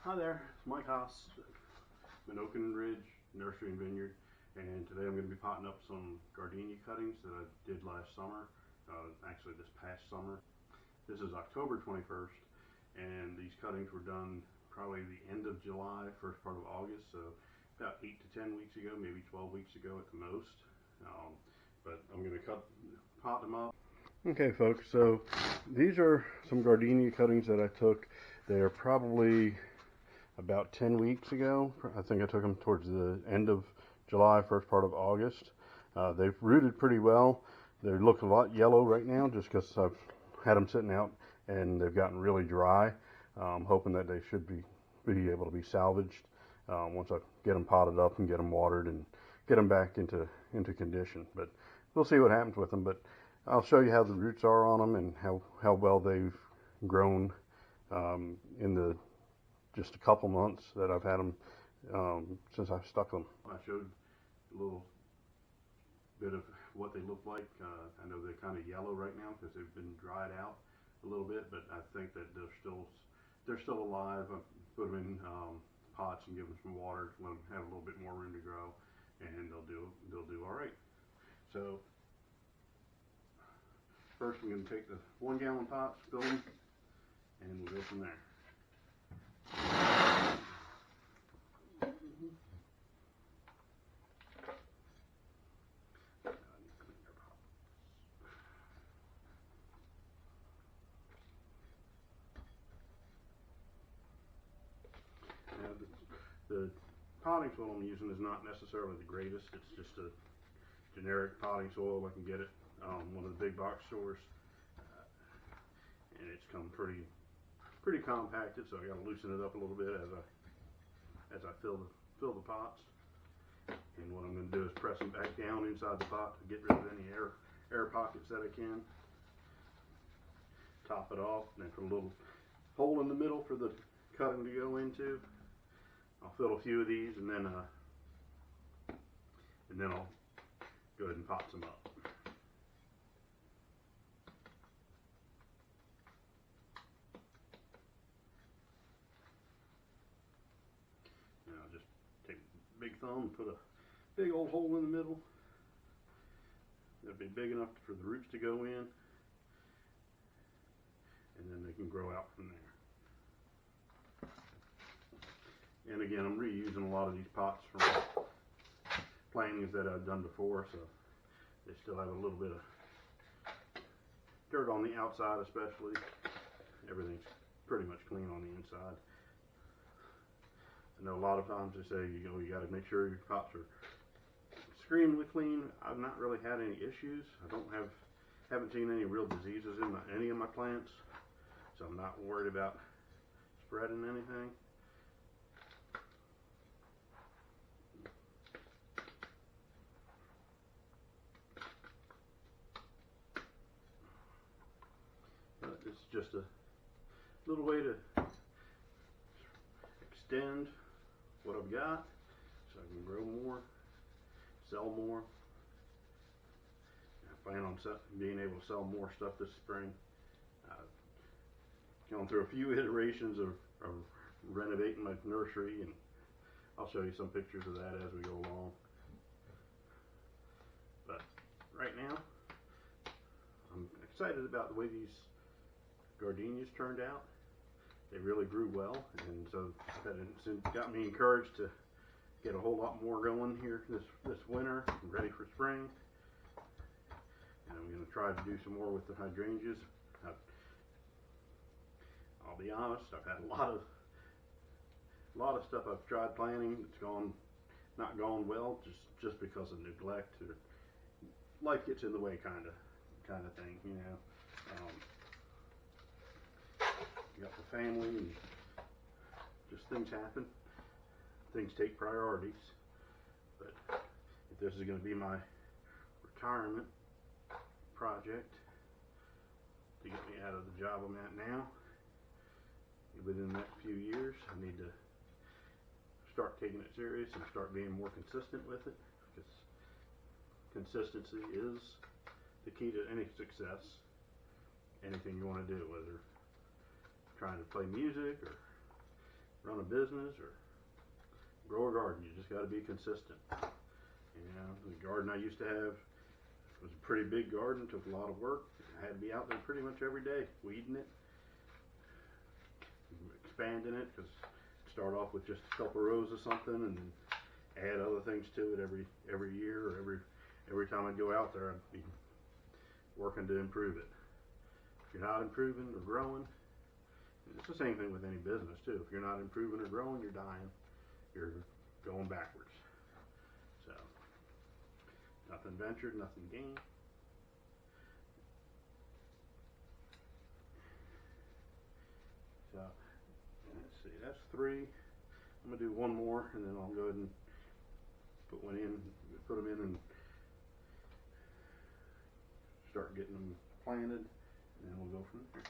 Hi there, it's Mike Haas, Minokan Ridge Nursery and Vineyard, and today I'm going to be potting up some gardenia cuttings that I did last summer, actually this past summer. This is October 21st, and these cuttings were done probably the end of July, first part of August, so about 8 to 10 weeks ago, maybe 12 weeks ago at the most. But I'm going to pot them up. Okay folks, so these are some gardenia cuttings that I took. They are probably about 10 weeks ago. I think I took them towards the end of July, first part of August. They've rooted pretty well. They look a lot yellow right now just because I've had them sitting out and they've gotten really dry. I'm hoping that they should be able to be salvaged once I get them potted up and get them watered and get them back into condition. But we'll see what happens with them. But I'll show you how the roots are on them and how well they've grown in the just a couple months that I've had them since I've stuck them. I showed a little bit of what they look like. I know they're kind of yellow right now because they've been dried out a little bit, but I think that they're still alive. I put them in pots and give them some water, let them have a little bit more room to grow, and they'll do all right. So first, I'm going to take the 1 gallon pots, fill them, and we'll go from there. Now, the potting soil I'm using is not necessarily the greatest. It's just a generic potting soil. I can get it one of the big box stores, and it's come pretty compacted. So I got to loosen it up a little bit as I fill the pots. And what I'm going to do is press them back down inside the pot to get rid of any air pockets that I can. Top it off, and then put a little hole in the middle for the cutting to go into. I'll fill a few of these, and then I'll go ahead and pot some up. Now I'll just take a big thumb and put a big old hole in the middle. That'll be big enough for the roots to go in, and then they can grow out from there. And again, I'm reusing a lot of these pots from plantings that I've done before, so they still have a little bit of dirt on the outside especially. Everything's pretty much clean on the inside. I know a lot of times they say, you got to make sure your pots are extremely clean. I've not really had any issues. Haven't seen any real diseases in any of my plants, so I'm not worried about spreading anything. But it's just a little way to extend what I've got so I can grow more, sell more. I plan on being able to sell more stuff this spring. I've gone through a few iterations of renovating my nursery, and I'll show you some pictures of that as we go along. But right now, I'm excited about the way these gardenias turned out. They really grew well, and so that got me encouraged to get a whole lot more going here this winter, and ready for spring. And I'm going to try to do some more with the hydrangeas. I'll be honest, I've had a lot of stuff I've tried planting that's not gone well, just because of neglect, or life gets in the way kind of thing, you know. You got the family, and just things happen. Things take priorities. But if this is going to be my retirement project to get me out of the job I'm at now, within the next few years, I need to start taking it serious and start being more consistent with it, because consistency is the key to any success, anything you want to do, whether trying to play music or run a business or grow a garden, you just got to be consistent. You know, the garden I used to have was a pretty big garden, took a lot of work. I had to be out there pretty much every day, weeding it, expanding it, because start off with just a couple rows of something and then add other things to it every year, or every time I go out there, I'd be working to improve it. If you're not improving or growing, it's the same thing with any business too. If you're not improving or growing, you're dying. You're going backwards. So, nothing ventured, nothing gained. So, let's see, that's 3. I'm gonna do one more, and then I'll go ahead and put them in, and start getting them planted, and then we'll go from there.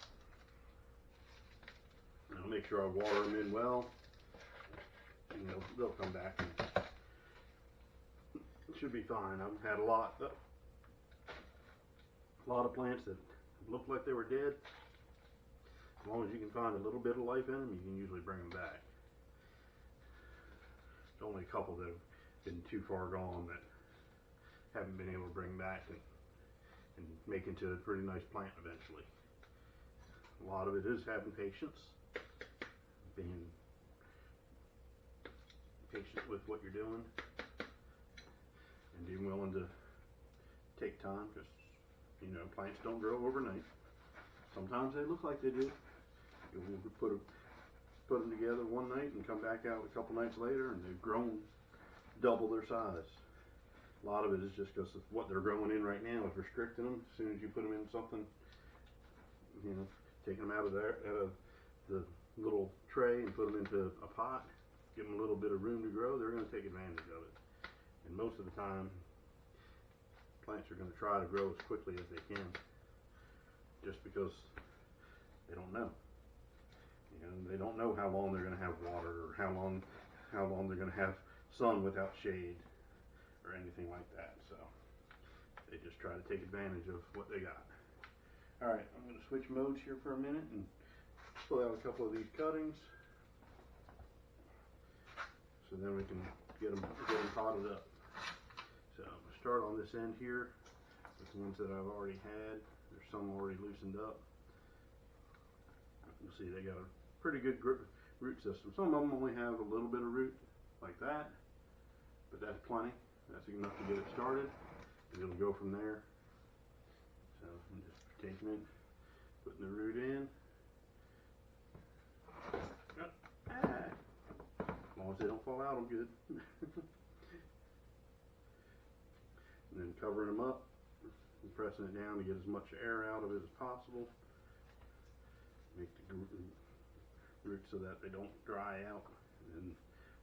And I'll make sure I water them in well, and they'll come back, and it should be fine. I've had a lot of plants that looked like they were dead. As long as you can find a little bit of life in them, you can usually bring them back. There's only a couple that have been too far gone that haven't been able to bring back and make into a pretty nice plant eventually. A lot of it is having patience, being patient with what you're doing, and being willing to take time, because you know, plants don't grow overnight. Sometimes they look like they do. You'll put them together one night and come back out a couple nights later and they've grown double their size. A lot of it is just because what they're growing in right now is restricting them. As soon as you put them in something, you know, taking them out of the little tray and put them into a pot, give them a little bit of room to grow, they're going to take advantage of it. And most of the time, plants are going to try to grow as quickly as they can, just because they don't know. You know, they don't know how long they're going to have water, or how long they're going to have sun without shade, or anything like that. So they just try to take advantage of what they got. All right, I'm going to switch modes here for a minute and pull out a couple of these cuttings, so then we can get them potted up. So I'm going to start on this end here with the ones that I've already had. There's some already loosened up. You'll see they got a pretty good root system. Some of them only have a little bit of root like that, but that's plenty. That's enough to get it started, and it'll go from there. So I'm just taking it, putting the root in. As long as they don't fall out, I'm good. And then covering them up and pressing it down to get as much air out of it as possible. Make the roots so that they don't dry out. And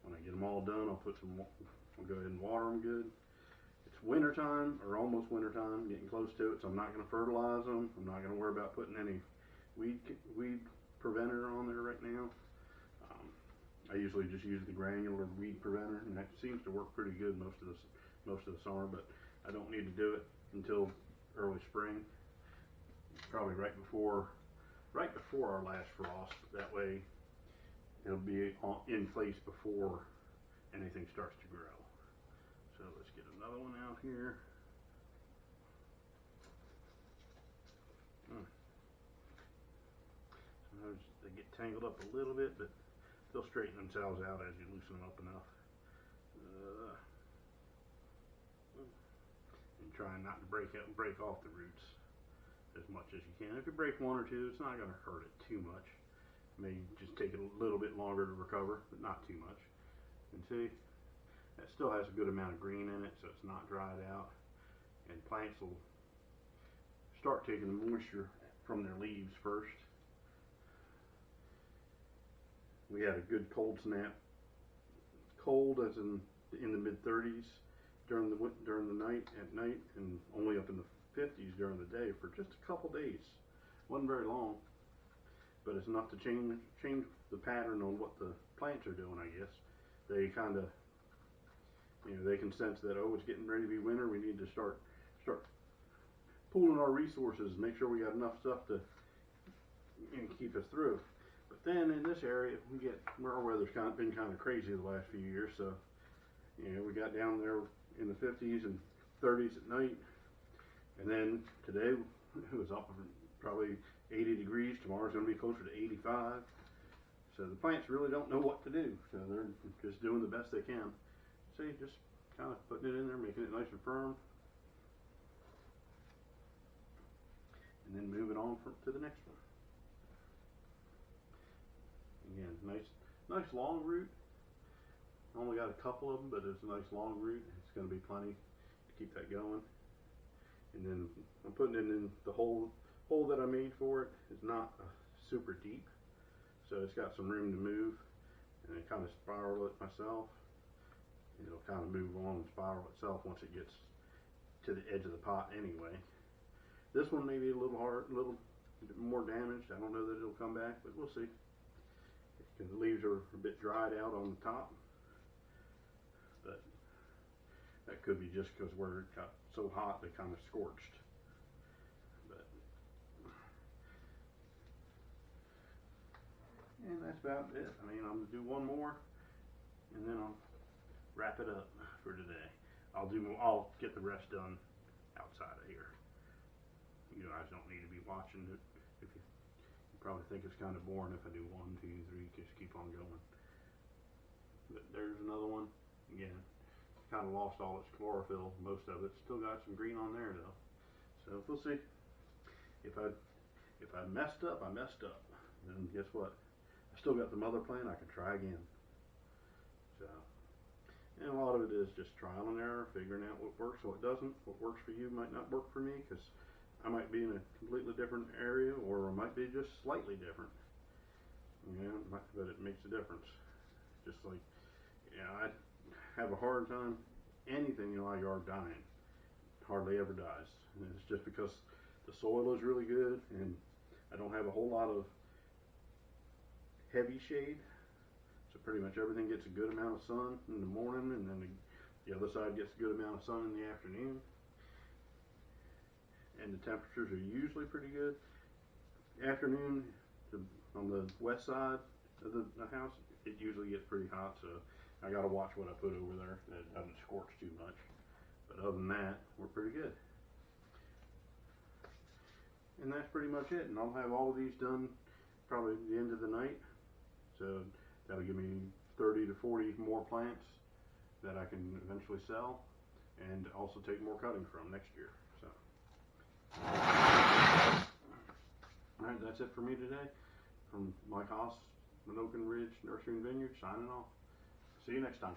when I get them all done, I'll go ahead and water them good. It's winter time, or almost winter time, getting close to it, so I'm not going to fertilize them. I'm not going to worry about putting any weed preventer on there right now. I usually just use the granular weed preventer, and that seems to work pretty good most of the summer, but I don't need to do it until early spring, probably right before our last frost. That way it'll be in place before anything starts to grow. So let's get another one out here. Sometimes they get tangled up a little bit, but they'll straighten themselves out as you loosen them up enough. And trying not to break off the roots as much as you can. If you break one or two, it's not going to hurt it too much. It may just take it a little bit longer to recover, but not too much. And see, that still has a good amount of green in it, so it's not dried out. And plants will start taking the moisture from their leaves first. We had a good cold snap. Cold as in the mid-30s during the night, and only up in the 50s during the day for just a couple days. Wasn't very long, but it's enough to change the pattern on what the plants are doing, I guess. They kind of, you know, they can sense that, oh, it's getting ready to be winter. We need to start pooling our resources, make sure we got enough stuff to keep us through. But then in this area, our weather's been kind of crazy the last few years. So, we got down there in the 50s and 30s at night, and then today it was up probably 80 degrees. Tomorrow's going to be closer to 85. So the plants really don't know what to do. So they're just doing the best they can. See, just kind of putting it in there, making it nice and firm, and then moving on to the next one. Again, nice long root. Only got a couple of them, but it's a nice long root. It's going to be plenty to keep that going. And then I'm putting it in the hole that I made for it is not super deep, so it's got some room to move, and I kind of spiral it myself. It'll kind of move on and spiral itself once it gets to the edge of the pot anyway. This one may be a little more damaged. I don't know that it'll come back, but we'll see. Because the leaves are a bit dried out on the top, but that could be just because where it got so hot they kind of scorched. And that's about it. I mean, I'm gonna do one more, and then I'll wrap it up for today. I'll get the rest done outside of here. You guys don't need to be watching it. If you probably think it's kind of boring if I do 1, 2, 3, just keep on going. But there's another one. Again, kind of lost all its chlorophyll, most of it. Still got some green on there though. So we'll see. If I messed up, I messed up. Then guess what? I still got the mother plant. I can try again. So, and a lot of it is just trial and error, figuring out what works, what doesn't. What works for you might not work for me, because I might be in a completely different area, or I might be just slightly different. But it makes a difference. Just like, I have a hard time anything in my yard dying. Hardly ever dies. And it's just because the soil is really good, and I don't have a whole lot of heavy shade, so pretty much everything gets a good amount of sun in the morning, and then the other side gets a good amount of sun in the afternoon, and the temperatures are usually pretty good. Afternoon on the west side of the house, it usually gets pretty hot, so I gotta watch what I put over there that it doesn't scorch too much. But other than that, we're pretty good. And that's pretty much it, and I'll have all of these done probably at the end of the night. So that'll give me 30 to 40 more plants that I can eventually sell, and also take more cutting from next year. So, alright, that's it for me today. From Mike Haas, Minokan Ridge Nursery and Vineyard, signing off. See you next time.